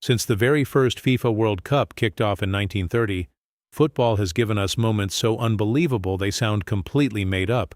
Since the very first FIFA World Cup kicked off in 1930, football has given us moments so unbelievable they sound completely made up.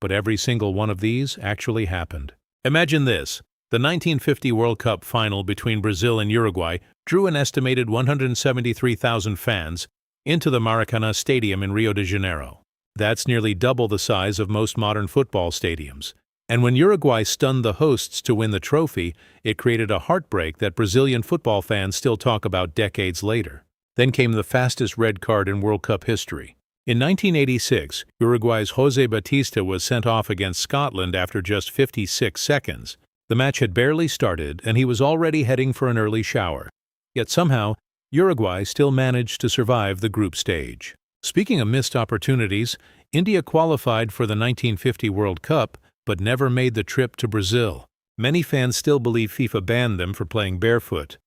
But every single one of these actually happened. Imagine this. The 1950 World Cup final between Brazil and Uruguay drew an estimated 173,000 fans into the Maracanã Stadium in Rio de Janeiro. That's nearly double the size of most modern football stadiums. And when Uruguay stunned the hosts to win the trophy, it created a heartbreak that Brazilian football fans still talk about decades later. Then came the fastest red card in World Cup history. In 1986, Uruguay's José Batista was sent off against Scotland after just 56 seconds. The match had barely started, and he was already heading for an early shower. Yet somehow, Uruguay still managed to survive the group stage. Speaking of missed opportunities, India qualified for the 1950 World Cup, but never made the trip to Brazil. Many fans still believe FIFA banned them for playing barefoot.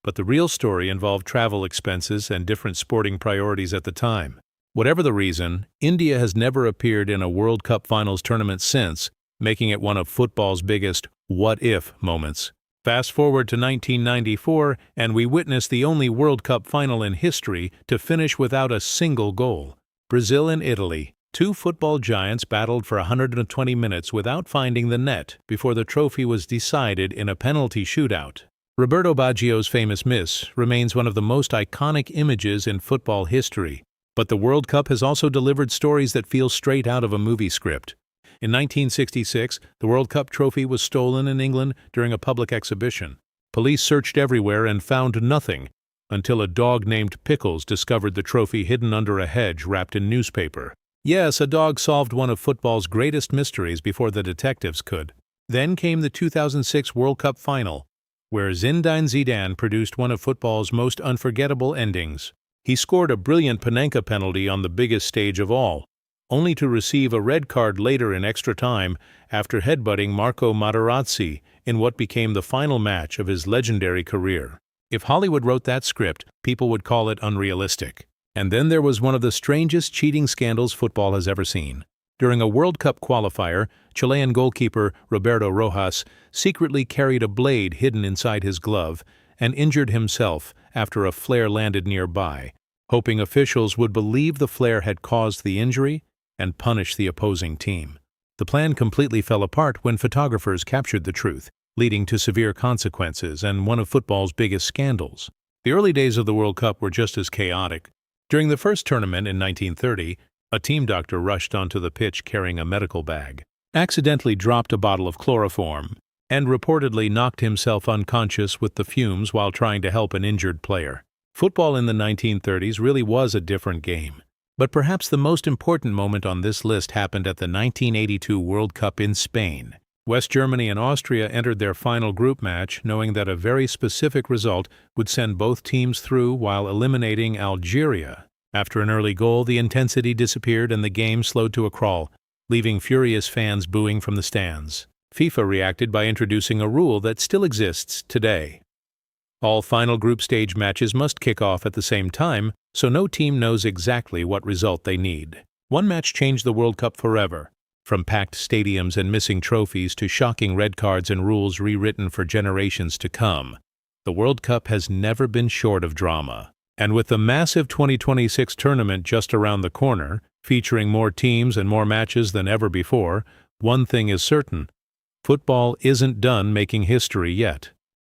But the real story involved travel expenses and different sporting priorities at the time. Whatever the reason, India has never appeared in a World Cup Finals tournament since, making it one of football's biggest what-if moments. Fast forward to 1994, and we witness the only World Cup final in history to finish without a single goal. Brazil and Italy. Two football giants battled for 120 minutes without finding the net before the trophy was decided in a penalty shootout. Roberto Baggio's famous miss remains one of the most iconic images in football history. But the World Cup has also delivered stories that feel straight out of a movie script. In 1966, the World Cup trophy was stolen in England during a public exhibition. Police searched everywhere and found nothing until a dog named Pickles discovered the trophy hidden under a hedge wrapped in newspaper. Yes, a dog solved one of football's greatest mysteries before the detectives could. Then came the 2006 World Cup final, where Zinedine Zidane produced one of football's most unforgettable endings. He scored a brilliant Panenka penalty on the biggest stage of all, only to receive a red card later in extra time after headbutting Marco Materazzi in what became the final match of his legendary career. If Hollywood wrote that script, people would call it unrealistic. And then there was one of the strangest cheating scandals football has ever seen. During a World Cup qualifier, Chilean goalkeeper Roberto Rojas secretly carried a blade hidden inside his glove and injured himself after a flare landed nearby, hoping officials would believe the flare had caused the injury and punish the opposing team. The plan completely fell apart when photographers captured the truth, leading to severe consequences and one of football's biggest scandals. The early days of the World Cup were just as chaotic. During the first tournament in 1930, a team doctor rushed onto the pitch carrying a medical bag, accidentally dropped a bottle of chloroform, and reportedly knocked himself unconscious with the fumes while trying to help an injured player. Football in the 1930s really was a different game. But perhaps the most important moment on this list happened at the 1982 World Cup in Spain. West Germany and Austria entered their final group match knowing that a very specific result would send both teams through while eliminating Algeria. After an early goal, the intensity disappeared and the game slowed to a crawl, leaving furious fans booing from the stands. FIFA reacted by introducing a rule that still exists today. All final group stage matches must kick off at the same time, so no team knows exactly what result they need. One match changed the World Cup forever. From packed stadiums and missing trophies to shocking red cards and rules rewritten for generations to come, the World Cup has never been short of drama. And with the massive 2026 tournament just around the corner, featuring more teams and more matches than ever before, one thing is certain: football isn't done making history yet.